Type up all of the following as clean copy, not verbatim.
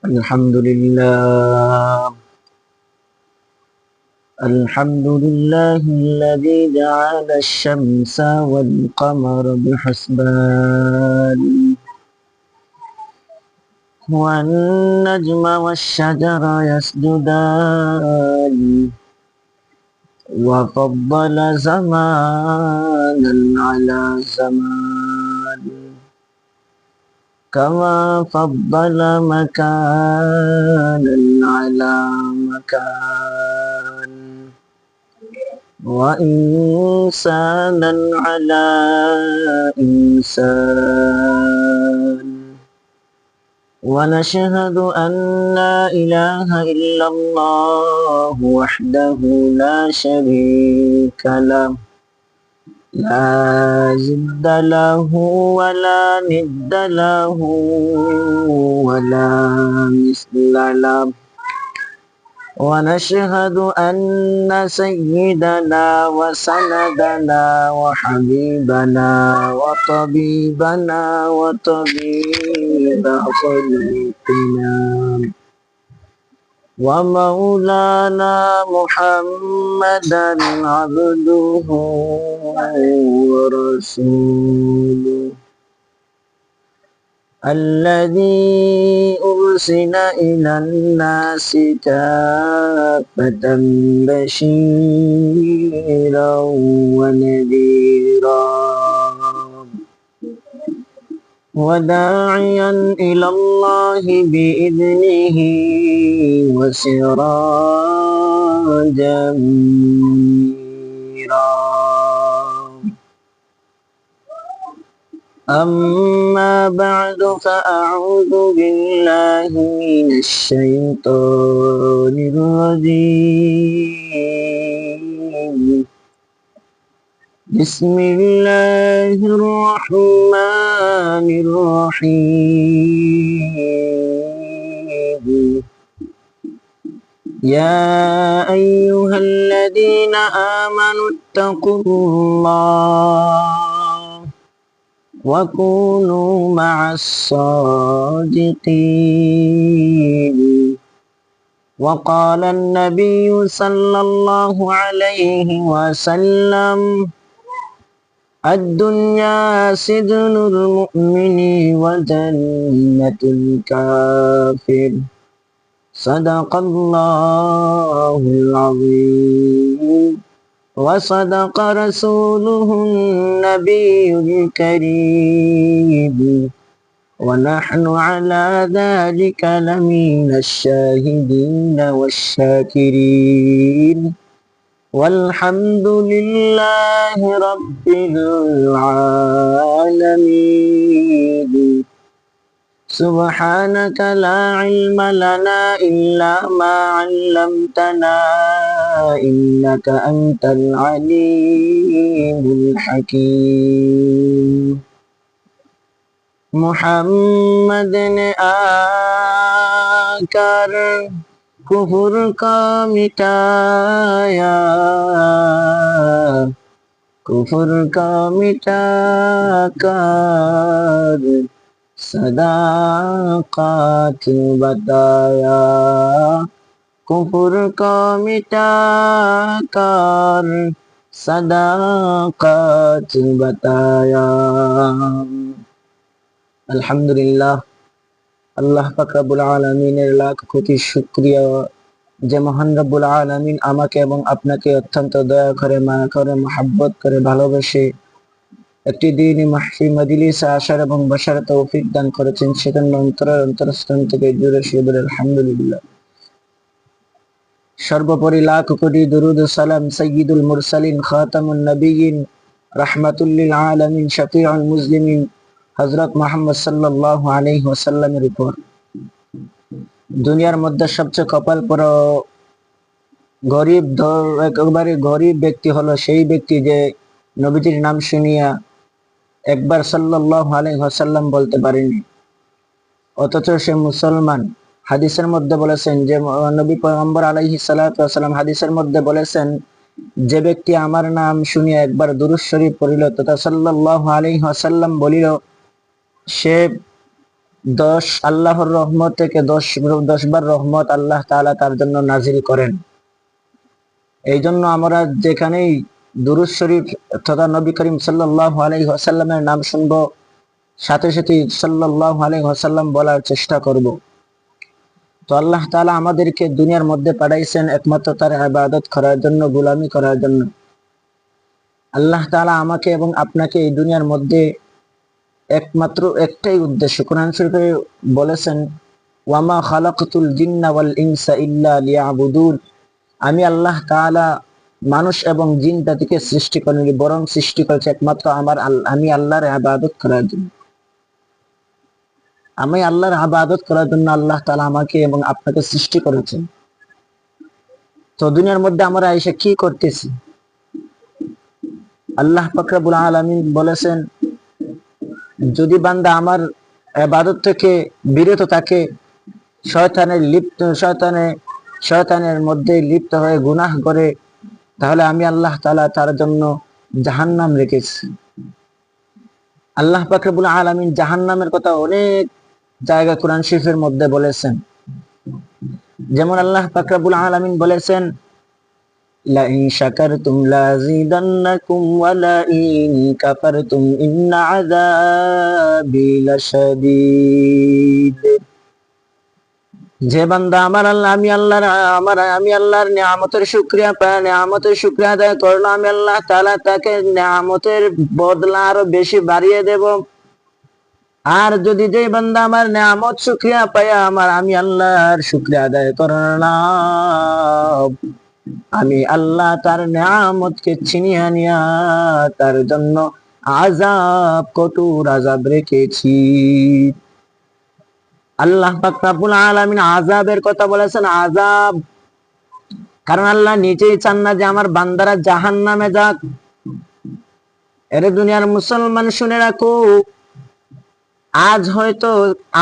الحمد لله. الحمد لله الذي جعل الشمس والقمر بحسبان والنجم والشجر يسجدان وفضل زمانا على زمان كما فضل مكانا على مكان وإنسانا على إنسان ونشهد أن لا إله إلا الله وحده لا شريك له لا ضد له ولا ند له ولا مثل له ونشهد أن سيدنا وسندنا وحبيبنا وطبيبنا وطبيب خلقنا ومولانا محمدا عبده ورسوله الذي أرسل إلى الناس كافة بشيرا ونذيرا وداعيا إلى الله بإذنه وسراجا منيرا. أما بعد فأعوذ بالله من الشيطان الرجيم. بسم الله الرحمن الرحيم. يا أيها الذين آمنوا اتقوا الله وكونوا مع الصادقين. وقال النبي صلى الله عليه وسلم الدنيا سجن المؤمن وجنة الكافر. صدق الله العظيم وصدق رسوله النبي الكريم ونحن على ذلك لمن الشاهدين والشاكرين والحمد لله رب العالمين. سبحانك لا علم لنا إلا ما علمتنا إنك أنت العليم الحكيم. محمد ने आकर कुफर का मिटाया, कुफर का मिटाकर सदाकत बताया, कुफर का मिटाकर सदाकत बताया। আলহামদুলিল্লাহ, আল্লাহ পাক রব্বুল আলামিনের লাখ কোটি শুকরিয়া যে মহান রব্বুল আলামিন আমাকে এবং আপনাকে অত্যন্ত দয়া করে, মায়া করে, মহব্বত করে, ভালোবেসে একটি দিনই মাহফিল মজলিসে আসার এবং বসার তৌফিক দান করেছেন। সেজন্য অন্তরস্থল থেকে জোরে বলে আলহামদুলিল্লাহ। সর্বোপরি লাখ কোটি দুরুদ ও সালাম সাইয়্যিদুল মুরসালিন খাতামুন নবিয়্যিন রাহমাতুল লিল আলামিন শফিউল মুসলিমিন হযরত মুহাম্মদ সাল্লাল্লাহু আলাইহি ওয়াসাল্লামের উপর। দুনিয়ার মধ্যে সবচেয়ে কপাল পোড়া গরিব, একেবারে গরিব ব্যক্তি হলো সেই ব্যক্তি যে নবীজির নাম শুনিয়া একবার সাল্লাল্লাহু আলাইহি ওয়াসাল্লাম বলতে পারেনি, অথচ সে মুসলমান। হাদিসের মধ্যে বলেছেন যে নবী পয়গম্বর আলাইহিস সালাতু ওয়াসাল্লাম হাদিসের মধ্যে বলেছেন, যে ব্যক্তি আমার নাম শুনিয়া একবার দুরূদ শরীফ পড়িল তথা সাল্লাল্লাহু আলাইহি ওয়াসাল্লাম বলিল, সে আল্লাহর রহমত থেকে 10 বার রহমত আল্লাহ তাআলা তার জন্য নাজিল করেন। এই জন্য আমরা যেখানেই দুরূদ শরীফ তথা নবী করিম সাল্লাল্লাহু আলাইহি ওয়াসাল্লামের নাম শুনবো, সাথে সাথে সাল্লাল্লাহু আলাইহি ওয়াসাল্লাম বলার চেষ্টা করব। তো আল্লাহ তাআলা আমাদেরকে দুনিয়ার মধ্যে পাঠাইছেন একমাত্র তার ইবাদত করার জন্য, গোলামি করার জন্য। আল্লাহ তাআলা আমাকে এবং আপনাকে এই দুনিয়ার মধ্যে একমাত্র একটাই উদ্দেশ্য, কোরআন শরীফে বলেছেন, ওয়ামা খালাকতুল জিন্না ওয়াল ইনসা ইল্লা লিয়াবুদুন। আমি আল্লাহ তাআলা মানুষ এবং জিন জাতিকে সৃষ্টি করিনি, বরং সৃষ্টি করেছে একমাত্র আমি আল্লাহর ইবাদত করার জন্য। আমি আল্লাহর ইবাদত করার জন্য আল্লাহ তাআলা আমাকে এবং আপনাকে সৃষ্টি করেছেন। তো দুনিয়ার মধ্যে আমরা এসে কি করতেছি? আল্লাহ পাক রব্বুল আলামিন বলেছেন, যদি বান্দা আমার ইবাদত থেকে বিরত থাকে, শয়তানের মধ্যে লিপ্ত হয়ে গুনাহ করে, তাহলে আমি আল্লাহ তাআলা তার জন্য জাহান্নাম রেখেছি। আল্লাহ পাক রব্বুল আলামিন জাহান্নামের কথা অনেক জায়গা কোরআন শরীফের মধ্যে বলেছেন। যেমন আল্লাহ পাক রব্বুল আলামিন বলেছেন, লা ইন শাকারতুম লাযিদান্নাকুম ওয়া লা ইন কাফারতুম ইন্না আযাবি লাশাদীদ। যে বান্দা আমি আল্লাহর নিয়ামতের শুকরিয়া আদায় করলো, আমি আল্লাহ তাআলা তাকে নিয়ামতের বদলা আরো বেশি বাড়িয়ে দেব। আর যদি যে বান্দা আমার নিয়ামত শুকরিয়া পায় আমি আল্লাহর শুকরিয়া আদায় করলো না, আমি আল্লাহ তার নিয়ামতকে ছিনিয়ে নিয়া তার জন্য কঠোর আযাব রেখেছি। আল্লাহ পাক রব্বুল আলামিন আযাবের কথা বলেছেন, আযাব, কারণ আল্লাহ নিজেই চান না যে আমার বান্দারা জাহান্নামে যাক। এরে দুনিয়ার মুসলমান শুনে রাখো, আজ হয়তো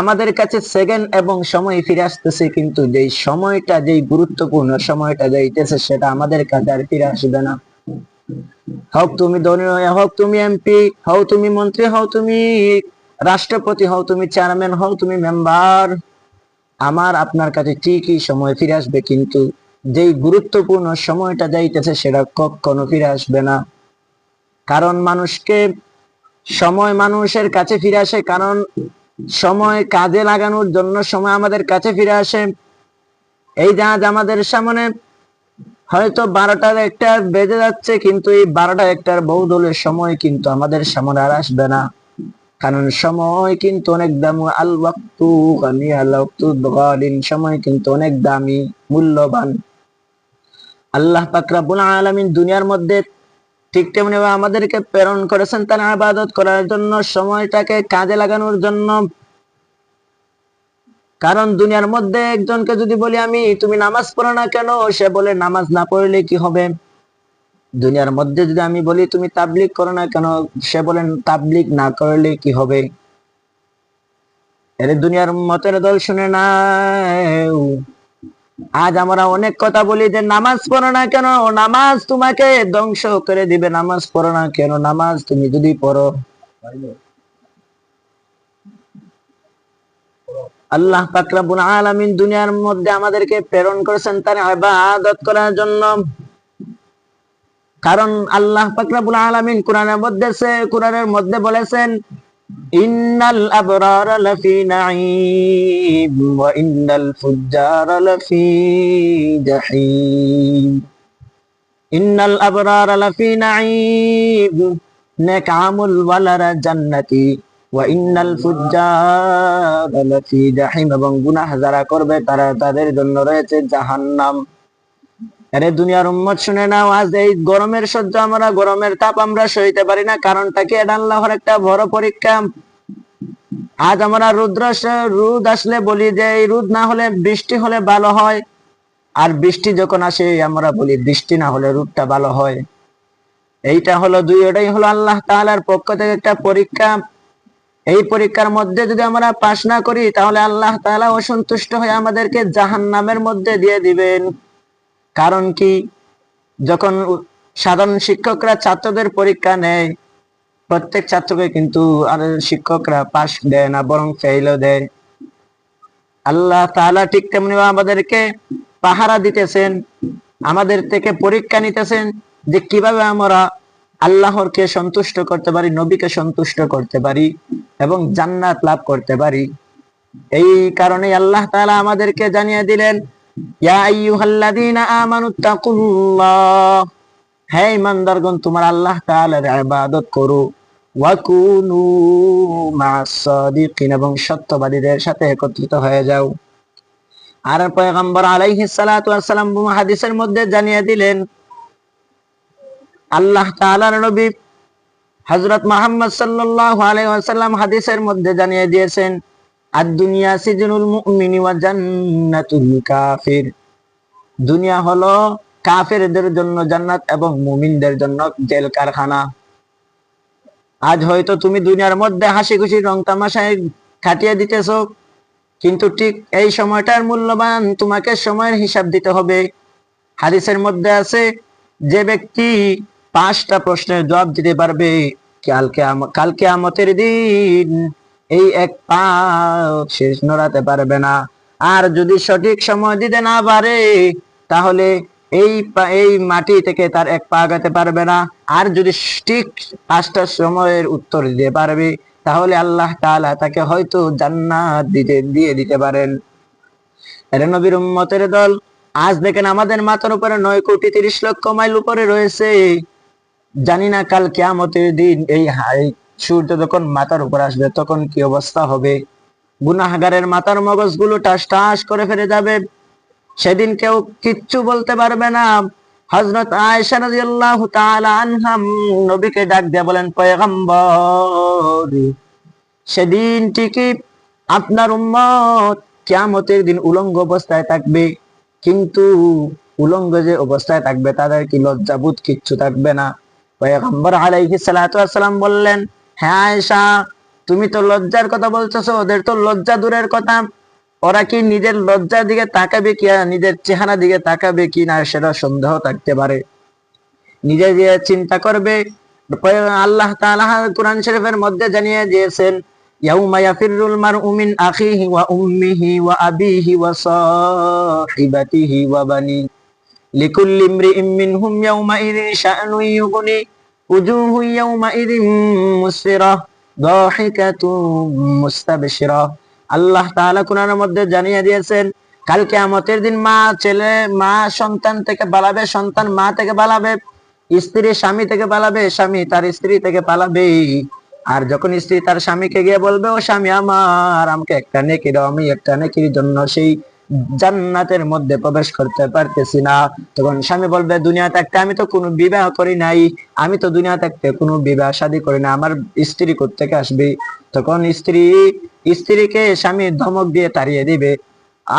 আমাদের কাছে সেকেন্ড এবং সময় ফিরে আসতেছে, কিন্তু যেই গুরুত্বপূর্ণ সময়টা যাইতেছে সেটা আমাদের কাছে আর ফিরে আসবে না। হোক তুমি ধনী, হোক তুমি এমপি, হও তুমি মন্ত্রী, হও তুমি রাষ্ট্রপতি, হও তুমি চেয়ারম্যান, হও তুমি মেম্বার, আপনার কাছে ঠিকই সময় ফিরে আসবে, কিন্তু যেই গুরুত্বপূর্ণ সময়টা যাইতেছে সেটা কখনো ফিরে আসবে না। কারণ সময় মানুষের কাছে ফিরে আসে, কারণ সময় কাজে লাগানোর জন্য সময় আমাদের কাছে ফিরে আসে। এই জাহাজ আমাদের সামনে হয়তো 12টার একটা বেজে যাচ্ছে, কিন্তু এই 12টা একটার বহুদলের সময় কিন্তু আমাদের সামনে আর আসবে না। কারণ সময় কিন্তু অনেক দামি, আল ওয়াক্তু গানিয়াল ওয়াক্তু গালিন, সময় কিন্তু অনেক দামি, মূল্যবান। আল্লাহ পাক রব্বুল আলামিন দুনিয়ার মধ্যে ঠিক তেমনি আমাদেরকে প্রেরণ করেছেন তার ইবাদত করার জন্য, সময়টাকে কাজে লাগানোর জন্য। কারণ দুনিয়ার মধ্যে একজনকে যদি বলি তুমি নামাজ পড়ো না কেন, সে বলে নামাজ না পড়লে কি হবে। দুনিয়ার মধ্যে যদি আমি বলি তুমি তাবলীগ করো না কেন, সে বলেন তাবলীগ না করলে কি হবে। এর দুনিয়ার মতের দল শুনে না। আজ আমরা অনেক কথা বলি যে নামাজ পড়ো না কেন, নামাজ তোমাকে ধ্বংস করে দিবে, নামাজ পড়ো না কেন। নামাজ তুমি যদি পড়ো, আল্লাহ পাক রব্বুল আলামিন দুনিয়ার মধ্যে আমাদেরকে প্রেরণ করেছেন তার ইবাদত করার জন্য। কারণ আল্লাহ পাক রব্বুল আলামিন কোরআনের মধ্যে বলেছেন, ইন্নাল আবরারা লাফি নাঈম ওয়া ইন্নাল ফুজ্জারা লাফি জাহিম। ইন্নাল আবরারা লাফি নাঈম, নেক আমল ওয়ালারা জান্নাতি, ওয়া ইন্নাল ফুজ্জারা লাফি জাহিম, এবং গুনাহ যারা করবে তাদের জন্য রয়েছে জাহান্নাম। আরে দুনিয়ার উম্মত শুনে নাও, আজ এই গরমের তাপ আমরা সইতে পারি না। কারণটা কি? এটা আল্লাহর একটা বড় পরীক্ষা। আজ আমরা রোদ আসলে বলি যে এই রোদ না হলে বৃষ্টি হলে ভালো হয়, আর বৃষ্টি যখন আসে আমরা বলি বৃষ্টি না হলে রোদটা ভালো হয়। এটাই হলো আল্লাহ তাআলার পক্ষ থেকে একটা পরীক্ষা। এই পরীক্ষার মধ্যে যদি আমরা পাশ না করি, তাহলে আল্লাহ তাআলা অসন্তুষ্ট হয়ে আমাদেরকে জাহান্নামের মধ্যে দিয়ে দিবেন। কারণ কি? যখন সাধারণ শিক্ষকরা ছাত্রদের পরীক্ষা নেয়, প্রত্যেক ছাত্রকে কিন্তু আর শিক্ষকরা পাস দেয় না, বরং ফেলও দেয়। আল্লাহ তাআলা ঠিক তেমনি আমাদেরকে পাহারা দিতেছেন, আমাদের থেকে পরীক্ষা নিতেছেন যে কিভাবে আমরা আল্লাহরকে সন্তুষ্ট করতে পারি, নবীকে সন্তুষ্ট করতে পারি এবং জান্নাত লাভ করতে পারি। এই কারণে আল্লাহ তাআলা আমাদেরকে জানিয়ে দিলেন, ইয়া আইয়ুহাল্লাযীনা আমানুত্তাকুল্লাহ, হে ঈমানদারগণ তোমরা আল্লাহ তাআলার ইবাদত করো, ওয়া কুনু মা'আস সাদিকিন, এবং সত্যবাদীদের সাথে একত্রিত হয়ে যাও। আর পয়গম্বর আলাইহিস সালাতু ওয়াস সালাম হাদিসের মধ্যে জানিয়ে দিলেন, আল্লাহ তাআলার নবী হযরত মুহাম্মদ সাল্লাল্লাহু আলাইহি ওয়াসাল্লাম হাদিসের মধ্যে জানিয়ে দিয়েছেন, আদ-দুনিয়া সিজনুল মুমিনি ওয়া জান্নাতুল কাফির, দুনিয়া হলো কাফেরদের জন্য জান্নাত এবং মুমিনদের জন্য জেল কারখানা। আজ হয়তো তুমি দুনিয়ার মধ্যে হাসি খুশি রং তামাশায় কাটিয়ে দিতেছো, কিন্তু ঠিক এই সময়টার মূল্যবান তোমাকে সময়ের হিসাব দিতে হবে। হাদিসের মধ্যে আছে, যে ব্যক্তি 5টা প্রশ্নের জবাব দিতে পারবে কাল কিয়ামতের দিন এই এক পা শেষ নড়াতে পারবে না। আর যদি সঠিক সময় দিতে না পারে তাহলে এই মাটি থেকে তার এক পা আগাতে পারবে না। আর যদি ঠিক 5টা সময়ের উত্তর দিতে পারবে তাহলে আল্লাহ তাআলা তাকে হয়তো জান্নাত দিয়ে দিতে পারেন। এর নবীর উম্মতের দল, আজ দেখেন আমাদের মাথার উপরে 9,30,00,000 মাইল উপরে রয়েছে। জানি না কাল কিয়ামতের দিন এই সূর্য যখন মাথার উপর আসবে তখন কি অবস্থা হবে। গুনাহগারের মাথার মগজগুলো টাস টাস করে ফেলে যাবে, সেদিন কেউ কিচ্ছু বলতে পারবে না। হযরত আয়েশা রাদিয়াল্লাহু তাআলা আনহা নবীকে ডাক দিয়ে বলেন, পয়গম্বর, সেদিন ঠিকই আপনার উম্মত কিয়ামতের দিন উলঙ্গ অবস্থায় থাকবে, কিন্তু উলঙ্গ যে অবস্থায় থাকবে তাদের কি লজ্জাবোধ কিচ্ছু থাকবে না। পয়গম্বর আলাইহিস সালাতু ওয়াস সালাম বললেন, হ্যাঁ আয়েশা, তুমি তো লজ্জার কথা বলতেছো, ওদের তো লজ্জা দূরের কথা, ওরা কি নিজের লজ্জার দিকে তাকাবে কি নিজের চেহারা দিকে তাকাবে কি না সেটা সন্দেহ থাকতে পারে। নিজে যে চিন্তা করবে। আল্লাহ তাআলা কুরআন শরীফের মধ্যে জানিয়ে দিয়েছেন, ইয়াউমা ইয়াফিরুল মারউ মিন আখিহি ওয়া উম্মিহি ওয়া আবিহি ওয়া সাহিবাতিহি ওয়া বানি লিকুল্লি ইমরিইম মিনহুম ইয়াউমাইযিন শা'নুন ইউগনি উজুহু ইয়াউমাইযিন মুসফিরাহ দাহিকাতুম মুস্তাবশিরা। আল্লাহ তাআলা কুরআনের মধ্যে জানিয়ে দিয়েছেন, কাল কিয়ামতের দিন মা সন্তান থেকে পালাবে, সন্তান মা থেকে পালাবে, স্ত্রী স্বামী থেকে পালাবে, স্বামী তার স্ত্রী থেকে পালাবে। আর যখন স্ত্রী তার স্বামীকে গিয়ে বলবে, ও স্বামী আমার, আমাকে একটা নেকি দাও, আমি একটা নেকির জন্য সেই জান্নাতের মধ্যে প্রবেশ করতে পারতেছি না, তখন স্বামী বলবে, দুনিয়া থাকতে আমি তো কোনো বিবাহ করি নাই, আমি তো দুনিয়া থাকতে কোনো বিবাহ শাদী করি না, আমার স্ত্রী কোত্থেকে আসবে। তখন স্ত্রীকে স্বামী ধমক দিয়ে তাড়িয়ে দিবে।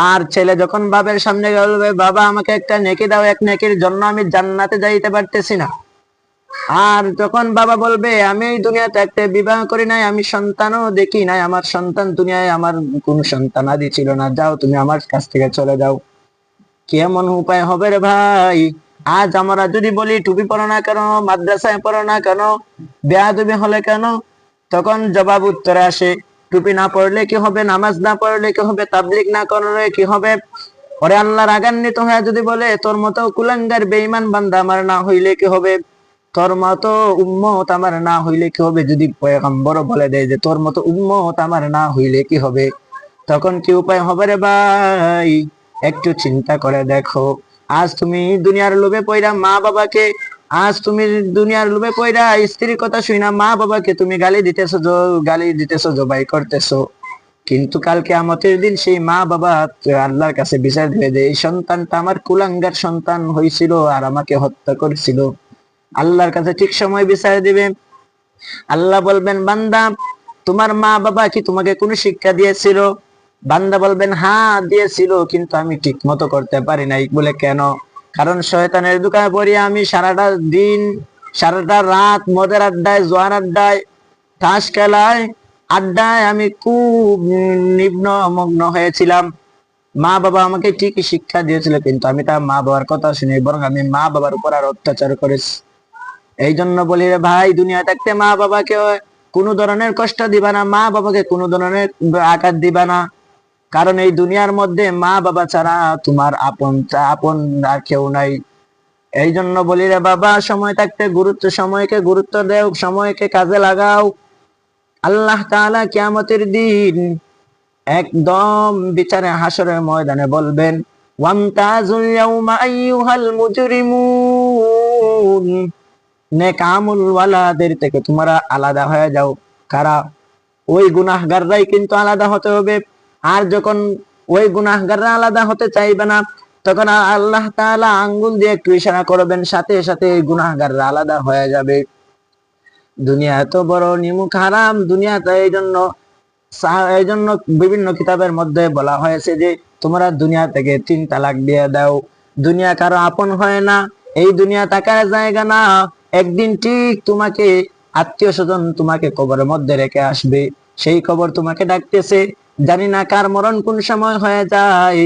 আর ছেলে যখন বাবার সামনে বলবে, বাবা আমাকে একটা নেকি দাও, এক নেকির জন্য আমি জান্নাতে যাইতে পারতেছি না। আর যখন বাবা বলবে, আমি এই দুনিয়াতে একটা বিবাহ করি নাই, আমি সন্তানও দেখি নাই, আমার সন্তান দুনিয়ায় আমার কোন সন্তান আদি ছিল না, যাও তুমি আমার কাছ থেকে চলে যাও। কেমন উপায় হবে রে ভাই। আজ আমরা যদি বলি টুপি পরো না কেন, মাদ্রাসায় পড়ো না কেন, বেয়াদবি হলে কেন, তখন জবাব উত্তরে আসে, টুপি না পড়লে কি হবে, নামাজ না পড়লে কি হবে, তাবলীগ না করলে কি হবে। পরে আল্লাহ রাগান্বিত হয়ে যদি বলে, তোর মতো কুলাঙ্গার বেঈমান বান্দা আমার না হইলে কি হবে, তোর মতো উম্মত আমার না হইলে কি হবে। যদি পয়গম্বর বলে দেয় যে তোর মতো উম্মত আমার না হইলে কি হবে, তখন কি উপায় হবে রে ভাই। একটু চিন্তা করে দেখো, আজ তুমি দুনিয়ার লোভে পয়রা মা বাবাকে, আজ তুমি দুনিয়ার লোভে পয়রা স্ত্রীর কথা শুই না মা বাবাকে তুমি গালি দিতেছো, জবাই করতেছো, কিন্তু কাল কিয়ামতের দিন সেই মা বাবা আল্লাহর কাছে বিচার দিবে যে এই সন্তানটা আমার কুলাঙ্গার সন্তান হয়েছিল আর আমাকে হত্যা করেছিল। আল্লাহর কাছে ঠিক সময় বিচার দিবে। আল্লাহ বলবেন, বান্দা তোমার মা বাবা কি তোমাকে কোনো শিক্ষা দিয়েছিল? বান্দা বলবেন, হ্যাঁ দিয়েছিল, কিন্তু আমি ঠিক মতো করতে পারি নাই। বলে কেন? কারণ শয়তানের দোকানে পড়ি আমি সারাটা দিন সারাটা রাত মদের আড্ডায়, জোয়ার আড্ডায়, তাস খেলায়, আড্ডায় আমি খুব মগ্ন হয়েছিলাম। মা বাবা আমাকে ঠিকই শিক্ষা দিয়েছিল, কিন্তু আমি তার মা বাবার কথা শুনি, বরং আমি মা বাবার উপর আর অত্যাচার করেছি। এই জন্য বলি রে ভাই, দুনিয়া থাকতে মা বাবাকে কোনো ধরনের কষ্ট দিবা না, মা বাবাকে কোনো ধরনের আঘাত দিবা না। কারণ এই দুনিয়ার মধ্যে মা বাবা ছাড়া তোমার আপন আর কেউ নাই। এই জন্য বলি রে বাবা, সময় থাকতে সময়কে গুরুত্ব দেও, সময়কে কাজে লাগাও। আল্লাহ তাআলা কিয়ামতের দিন একদম বিচারে হাসরের ময়দানে বলবেন, ওয়ামতাজুল ইয়াউমা আইয়ুহাল মুজরিমুন, নেক আমল ওয়ালাদের থেকে তোমরা আলাদা হয়ে যাও। কারা? ওই গুনাহগাররাই কিন্তু আলাদা হতে হবে। আর যখন ওই গুনাহগাররা আলাদা হতে চাইবে না, তখন আল্লাহ তাআলা আঙ্গুল দিয়ে একটু ইশারা করবেন, সাথে সাথে এই গুনাহগাররা আলাদা হয়ে যাবে। দুনিয়া এত বড় নিমুখ হারাম, দুনিয়াতে এই জন্য বিভিন্ন কিতাবের মধ্যে বলা হয়েছে যে তোমরা দুনিয়া থেকে 3 তালাক দিয়ে দাও। দুনিয়া কারো আপন হয় না, এই দুনিয়া থাকার জায়গা না। একদিন ঠিক তোমাকে আত্মীয় স্বজন তোমাকে কবরের মধ্যে রেখে আসবে, সেই কবর তোমাকে ডাকতেছে। জানি না কার মরণ কোন সময় হয়ে যায়,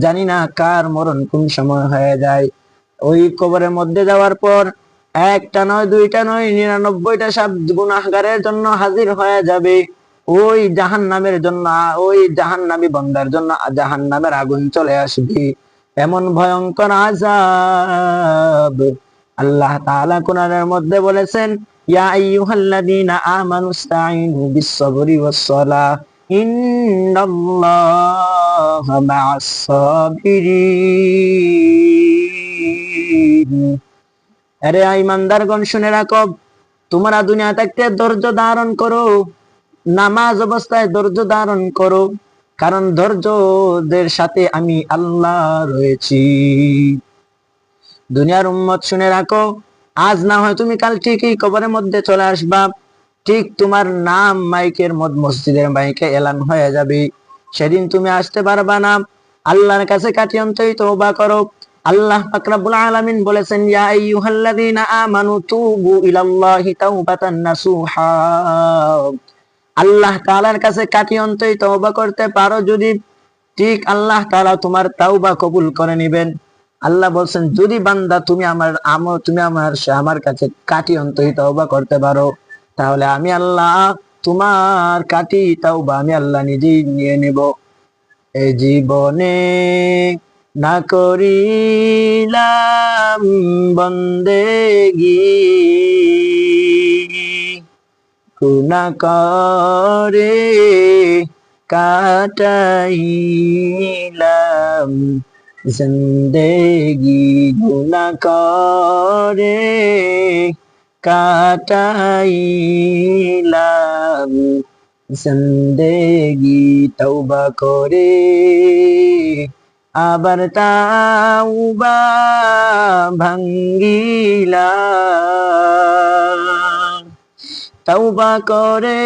জানি না কার মরণ কোন সময় হয়ে যায়। ওই কবরের মধ্যে যাওয়ার পর একটা নয়, দুইটা নয়, 99টা সাপ গুনাহগারের জন্য হাজির হয়ে যাবে। ওই জাহান্নামের জন্য, ওই জাহান্নামী বান্দার জন্য জাহান্নামের আগুন চলে আসবে। এমন ভয়ঙ্কর আযাব আল্লাহ তাআলা কোরআনের মধ্যে বলেছেন, ইয়া আইয়ুহাল্লাযীনা আমানুস্তাঈনু বিস-সাবরি ওয়াস-সালাহ ইন্নাল্লাহা মা'আস-সাবিরিন। আরে ঈমানদারগণ শুনে রাখো, তোমরা দুনিয়া থাকতে ধৈর্য ধারণ করো, নামাজ অবস্থায় ধৈর্য ধারণ করো, কারণ ধৈর্যদের সাথে আমি আল্লাহ রয়েছি। দুনিয়ার উম্মত শুনে রাখো, আজ না হয় তুমি কাল ঠিকই কবরের মধ্যে চলে আসবা। ঠিক তোমার নাম মসজিদের মাইকে এলান হয়ে যাবে, সেদিন তুমি আসতে পারবা না। আল্লাহর কাছে কাটি অন্তই তওবা করো। আল্লাহ পাক রব্বুল আলামিন বলেছেন, ইয়া আইয়ুহাল্লাযীনা আমানু তুবু ইলাল্লাহি তাওবাতান নাসুহা। আল্লাহ তাআলার কাছে কাটি অন্তই তওবা করতে পারো যদি, ঠিক আল্লাহ তাআলা তোমার তাওবা কবুল করে নেবেন। আল্লাহ বলছেন, যদি বান্দা তুমি আমার কাছে কাটি অন্তই তওবা করতে পারো, তাহলে আমি আল্লাহ তোমার কাটি তাওবা আমি আল্লাহ নিজেই নিয়ে নেব। এই জীবনে না করিলাম বন্দেগী, গুনাহ করে কাটাইলাম জিন্দেগি, গুনাহ করে কাটাইলাম জিন্দেগি। তওবা করে আবার তাওবা ভাঙ্গিলাম, তওবা করে